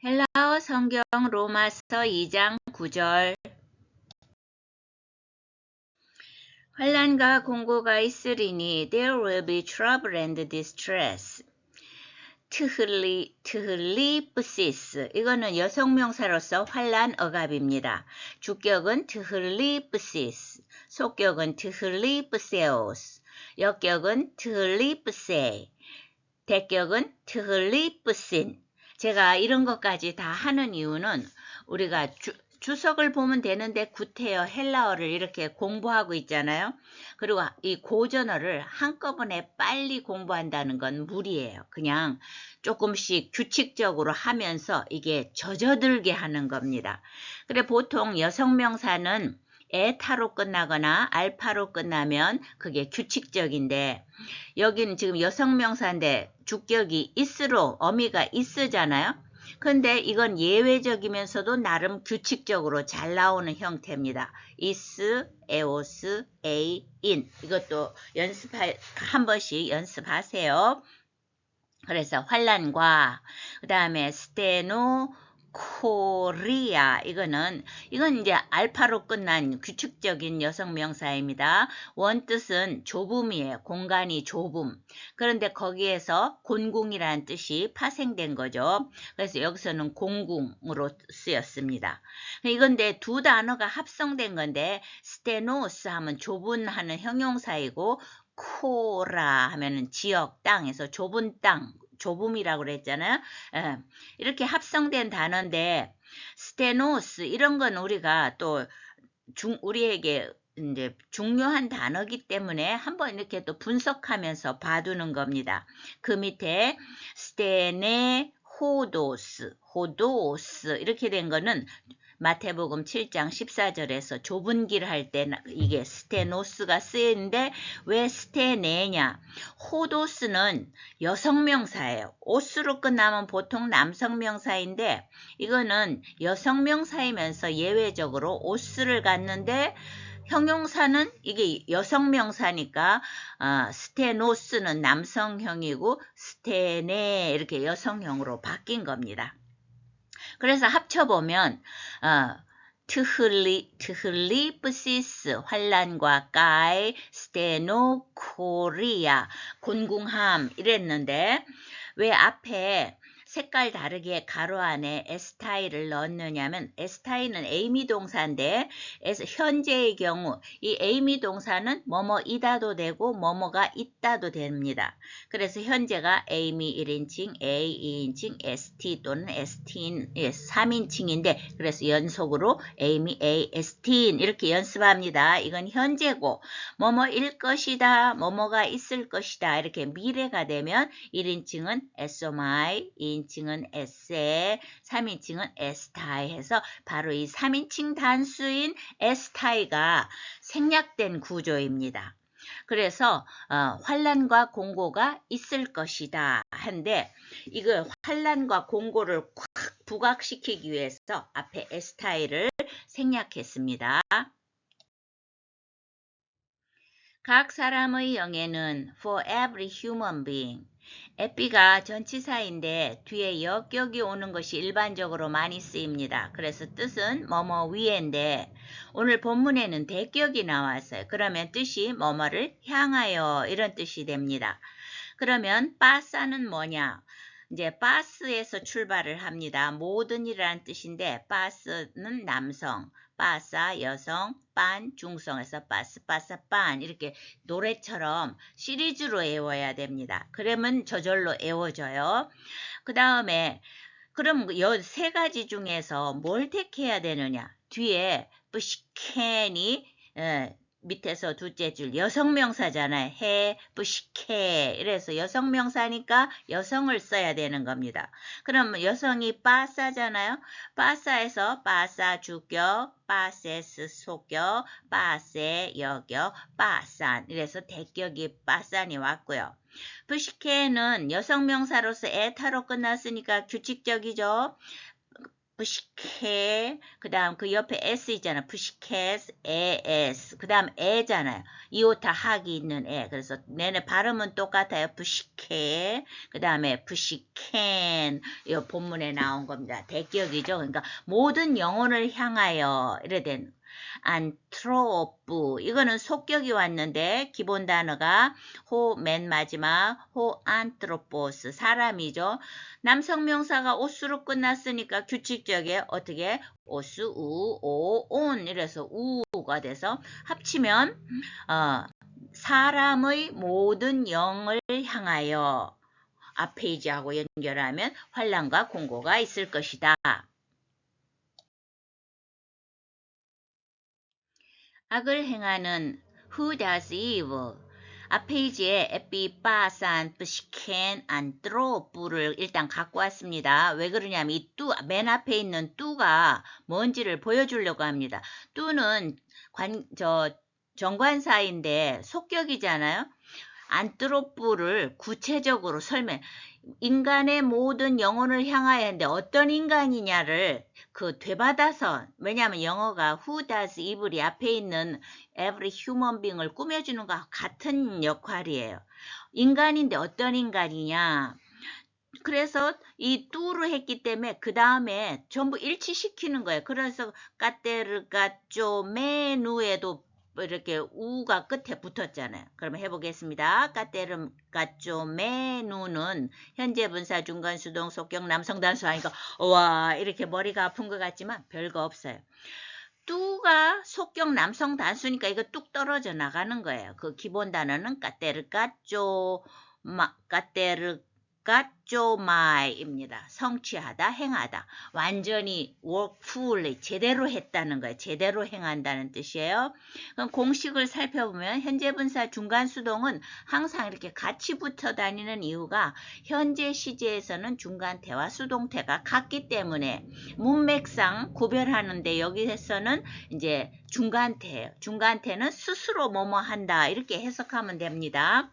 헬라어 성경 로마서 2장 9절. 환난과 공고가 있으리니 there will be trouble and distress. 트흘리프시스, 이거는 여성명사로서 환난 억압입니다. 주격은 트흘리프시스, 속격은 트흘리프세오스, 역격은 트흘리프세, 대격은 트흘리프신. 제가 이런 것까지 다 하는 이유는 우리가 주석을 보면 되는데 구태여 헬라어를 이렇게 공부하고 있잖아요. 그리고 이 고전어를 한꺼번에 빨리 공부한다는 건 무리예요. 그냥 조금씩 규칙적으로 하면서 이게 젖어들게 하는 겁니다. 그래 보통 여성명사는 에타로 끝나거나 알파로 끝나면 그게 규칙적인데, 여기는 지금 여성명사인데 주격이 is로, 어미가 is잖아요. 근데 이건 예외적이면서도 나름 규칙적으로 잘 나오는 형태입니다. is, eos, a, in. 이것도 한 번씩 연습하세요. 그래서 환난과, 그 다음에 스테노, 코리아, 이건 이제 알파로 끝난 규칙적인 여성명사입니다. 원뜻은 좁음이에요. 공간이 좁음. 그런데 거기에서 곤궁이라는 뜻이 파생된 거죠. 그래서 여기서는 공궁으로 쓰였습니다. 이건데 두 단어가 합성된 건데, 스테노스 하면 좁은 하는 형용사이고, 코라 하면은 지역, 땅에서 좁은 땅, 좁음이라고 그랬잖아요. 예, 이렇게 합성된 단어인데, 스테노스 이런 건 우리가 또 우리에게 이제 중요한 단어이기 때문에 한번 이렇게 또 분석하면서 봐두는 겁니다. 그 밑에 스테네 호도스 이렇게 된 거는 마태복음 7장 14절에서 좁은 길 할 때 이게 스테노스가 쓰이는데, 왜 스테네냐? 호도스는 여성명사예요. 오스로 끝나면 보통 남성명사인데, 이거는 여성명사이면서 예외적으로 오스를 갖는데, 형용사는 이게 여성명사니까 스테노스는 남성형이고 스테네 이렇게 여성형으로 바뀐 겁니다. 그래서 합쳐보면 트흘리프시스, 환난과 까이, 스테노, 코리아, 곤궁함 이랬는데, 왜 앞에 색깔 다르게 가로 안에 에스타이를 넣었느냐면, 에스타이는 에이미 동사인데 현재의 경우 이 에이미 동사는 뭐뭐이다도 되고 뭐뭐가 있다도 됩니다. 그래서 현재가 에이미 1인칭, A 2인칭, ST 또는 ST인 3인칭인데, 그래서 연속으로 에이미 A, ST인 이렇게 연습합니다. 이건 현재고, 뭐뭐일 것이다, 뭐뭐가 있을 것이다, 이렇게 미래가 되면 1인칭은 SOMI, 2인칭은 에세, 3인칭은 에스타이 해서 바로 이 3인칭 단수인 에스타이가 생략된 구조입니다. 그래서 환난과 공고가 있을 것이다 한데, 이거 환난과 공고를 콱 부각시키기 위해서 앞에 에스타이를 생략했습니다. 각 사람의 영에는 for every human being, 에피가 전치사인데 뒤에 역격이 오는 것이 일반적으로 많이 쓰입니다. 그래서 뜻은 뭐뭐 위에인데, 오늘 본문에는 대격이 나왔어요. 그러면 뜻이 뭐뭐를 향하여 이런 뜻이 됩니다. 그러면 빠사는 뭐냐? 이제 빠스에서 출발을 합니다. 모든이라는 뜻인데, 빠스는 남성, 빠사 여성, 빤 중성에서 빠스 빤 이렇게 노래처럼 시리즈로 외워야 됩니다. 그러면 저절로 외워져요. 그 다음에 그럼 이 세 가지 중에서 뭘 택해야 되느냐? 뒤에 부시캔이 밑에서 둘째 줄 여성명사잖아요. 해, 부시케. 이래서 여성명사니까 여성을 써야 되는 겁니다. 그럼 여성이 빠사잖아요. 빠사에서 빠사 주격, 빠세스 속격, 빠세 여격, 빠산. 이래서 대격이 빠산이 왔고요. 부시케는 여성명사로서 에타로 끝났으니까 규칙적이죠. pussycat, 그 다음 그 옆에 s 있잖아. pussycat, as, 그 다음 애잖아요. 이오타 학이 있는 애. 그래서 내내 발음은 똑같아요. pussycat, 그 다음에 pussycan, 이 본문에 나온 겁니다. 대격이죠. 그러니까 모든 영혼을 향하여 이래 된 안트로프, 이거는 속격이 왔는데 기본 단어가 맨 마지막 안트로포스, 사람이죠. 남성 명사가 오스로 끝났으니까 규칙적에 어떻게 오스, 우, 오, 온 이래서 우가 돼서 합치면 사람의 모든 영을 향하여 앞 페이지하고 연결하면 환란과 공고가 있을 것이다. 악을 행하는 who does evil. 앞 페이지에 에피, 빠산, 뿌시켄, 안트로프를 일단 갖고 왔습니다. 왜 그러냐면 이 맨 앞에 있는 뚜가 뭔지를 보여주려고 합니다. 뚜는 정관사인데 속격이잖아요. 안트로프를 구체적으로 인간의 모든 영혼을 향하여 했는데 어떤 인간이냐를 되받아서, 왜냐하면 영어가 who does evil이 앞에 있는 every human being을 꾸며주는 것과 같은 역할이에요. 인간인데 어떤 인간이냐. 그래서 이 뚜를 했기 때문에 그 다음에 전부 일치시키는 거예요. 그래서 까테르가쪼 메누에도 이렇게 우가 끝에 붙었잖아요. 그러면 해보겠습니다. 까테르가쪼 메누는 현재 분사 중간 수동 속격 남성 단수 하니까 와 이렇게 머리가 아픈 것 같지만 별거 없어요. 뚜가 속격 남성 단수니까 이거 뚝 떨어져 나가는 거예요. 그 기본 단어는 까테르가쪼 까쪼마이입니다. 성취하다, 행하다. 완전히 work fully, 제대로 했다는 거예요. 제대로 행한다는 뜻이에요. 그럼 공식을 살펴보면 현재 분사 중간 수동은 항상 이렇게 같이 붙어 다니는 이유가 현재 시제에서는 중간태와 수동태가 같기 때문에 문맥상 구별하는데 여기에서는 이제 중간태예요. 중간태는 스스로 뭐뭐 한다 이렇게 해석하면 됩니다.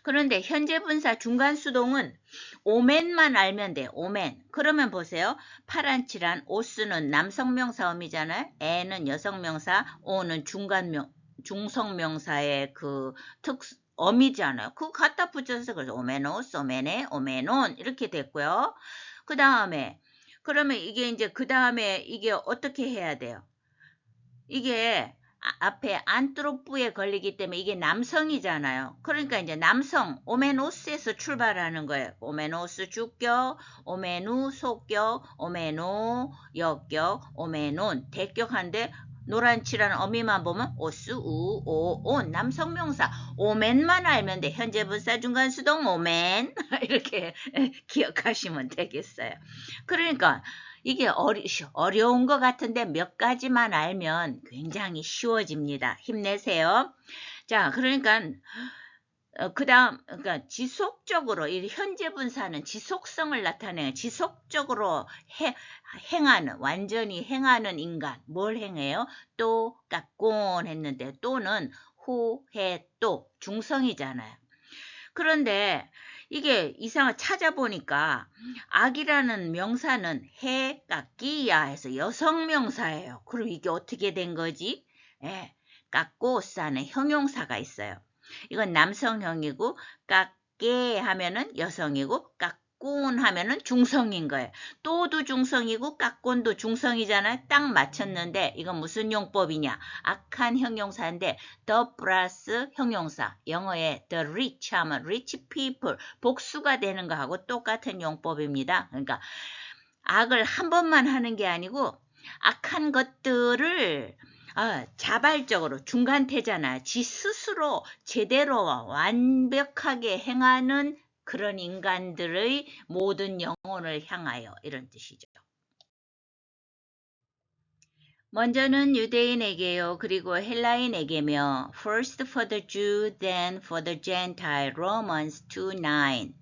그런데 현재 분사 중간 수동은 오맨만 알면 돼요. 오맨. 그러면 보세요. 파란 칠한 오스는 남성명사음이잖아요. 애는 여성명사, 오는 중성명사의 어미잖아요. 그거 갖다 붙여서 그래서 오메노스, 오메네, 오메논 이렇게 됐고요. 그 다음에 그러면 이게 이제 그 다음에 이게 어떻게 해야 돼요? 이게 앞에 안트로프에 걸리기 때문에 이게 남성이잖아요. 그러니까 이제 남성 오메노스에서 출발하는 거예요. 오메노스 주격, 오메누 소격, 오메노 역격, 오메논 대격한데 노란 칠한 어미만 보면 오스, 우, 오, 온 남성명사 오맨만 알면 돼. 현재 분사 중간 수동 오맨 이렇게 기억하시면 되겠어요. 그러니까 이게 어려운 것 같은데 몇 가지만 알면 굉장히 쉬워집니다. 힘내세요. 자, 그러니까 그러니까 지속적으로 이 현재 분사는 지속성을 나타내요. 지속적으로 행하는, 완전히 행하는 인간. 뭘 행해요? 또 깎곤 했는데 또는 호, 해, 또 중성이잖아요. 그런데 이게 이상하게 찾아보니까 악이라는 명사는 해, 깎기야 해서 여성명사예요. 그럼 이게 어떻게 된 거지? 깎고 싸는 형용사가 있어요. 이건 남성형이고 깎게 하면은 여성이고 깎곤 하면은 중성인 거예요. 또도 중성이고 깎곤도 중성이잖아요. 딱 맞췄는데 이건 무슨 용법이냐? 악한 형용사인데 the 플러스 형용사, 영어의 the rich 하면 rich people, 복수가 되는 거하고 똑같은 용법입니다. 그러니까 악을 한 번만 하는 게 아니고 악한 것들을 자발적으로 중간태잖아. 지 스스로 제대로 완벽하게 행하는 그런 인간들의 모든 영혼을 향하여 이런 뜻이죠. 먼저는 유대인에게요. 그리고 헬라인에게며 First for the Jew, then for the Gentile, Romans 2:9.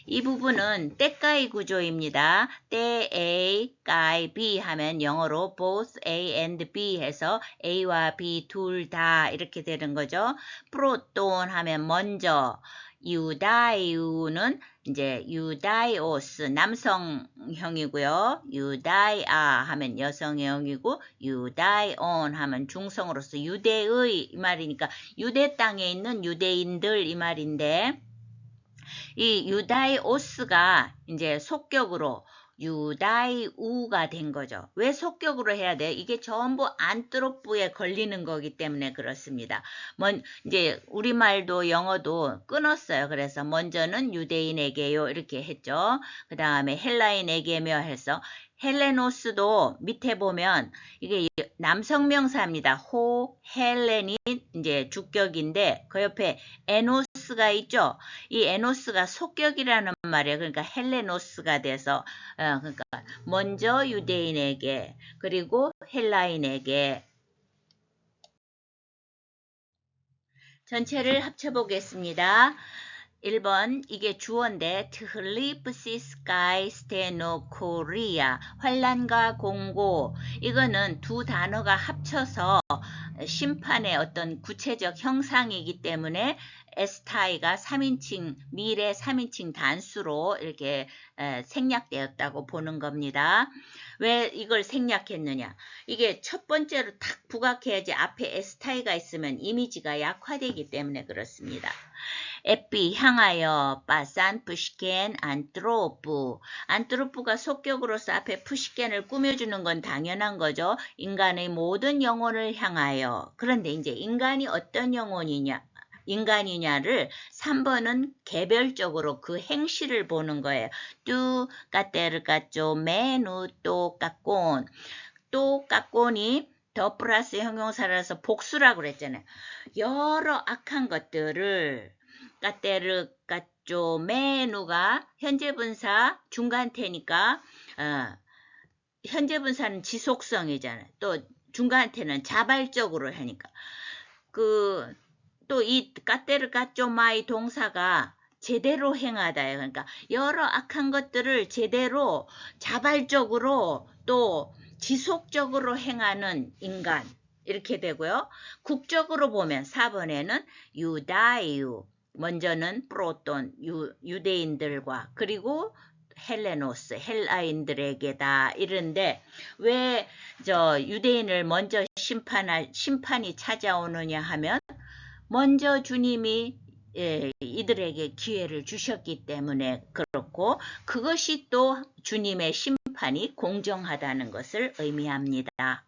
이 부분은 때까이 구조입니다. 때 A, 까이 B 하면 영어로 both A and B 해서 A와 B 둘 다 이렇게 되는 거죠. 프로톤 하면 먼저, 유다이우는 이제 유다이오스 남성형이고요. 유다이아 하면 여성형이고 유다이온 하면 중성으로서 유대의 이 말이니까 유대 땅에 있는 유대인들 이 말인데 이 유다이오스가 이제 속격으로 유다이우가 된 거죠. 왜 속격으로 해야 돼? 이게 전부 안트로프에 걸리는 거기 때문에 그렇습니다. 이제 우리말도 영어도 끊었어요. 그래서 먼저는 유대인에게요 이렇게 했죠. 그 다음에 헬라인에게며 해서 헬레노스도 밑에 보면 이게 남성명사입니다. 호 헬렌이 이제 주격인데 그 옆에 에노스가 있죠. 이 에노스가 속격이라는 말이에요. 그러니까 헬레노스가 돼서 그러니까 먼저 유대인에게 그리고 헬라인에게 전체를 합쳐보겠습니다. 1번 이게 주어인데 트흘리프시스카이 스테노코리아 환란과 공고 이거는 두 단어가 합쳐서 심판의 어떤 구체적 형상이기 때문에 에스타이가 3인칭 미래 3인칭 단수로 이렇게 생략되었다고 보는 겁니다. 왜 이걸 생략했느냐? 이게 첫 번째로 탁 부각해야지 앞에 에스타이가 있으면 이미지가 약화되기 때문에 그렇습니다. 에피 향하여 빠산 푸시켄 안트로프 안트로프가 속격으로서 앞에 푸시켄을 꾸며주는 건 당연한 거죠. 인간의 모든 영혼을 향하여. 그런데 이제 인간이 어떤 인간이냐를 3번은 개별적으로 그 행실을 보는 거예요. 뚜 까테르 까쪼 메누 또 까꼰 또 까꼰이 더 플러스 형용사라서 복수라고 그랬잖아요. 여러 악한 것들을 까테르 까쪼 메누가 현재분사 중간태니까 현재분사는 지속성이잖아요. 또 중간태는 자발적으로 하니까 또 이 까테르 까쪼 마이 동사가 제대로 행하다예요. 그러니까 여러 악한 것들을 제대로 자발적으로 또 지속적으로 행하는 인간 이렇게 되고요. 국적으로 보면 4번에는 유다이유 먼저는 프로톤 유대인들과 그리고 헬레노스 헬라인들에게다 이런데 왜 유대인을 먼저 심판이 찾아오느냐 하면 먼저 주님이 이들에게 기회를 주셨기 때문에 그렇고 그것이 또 주님의 심판이 공정하다는 것을 의미합니다.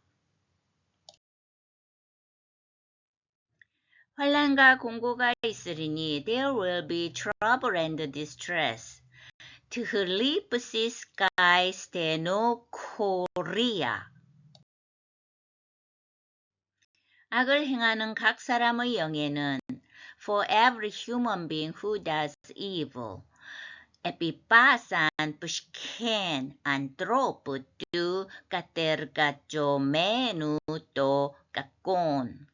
환난과 공고가 있으리니 there will be trouble and distress. 트흘리프시스카이 스테노코리아 악을 행하는 각 사람의 영에는 for every human being who does evil. Epipasan pushken antropo tu katergacho menu to kakon.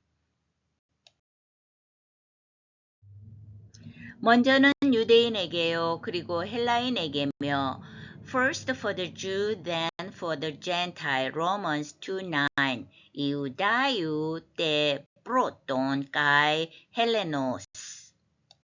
먼저는 유대인에게요. 그리고 헬라인에게며 First for the Jew, then for the Gentile. Romans 2:9. 이우다유 때 프로톤 가이 헬레노스.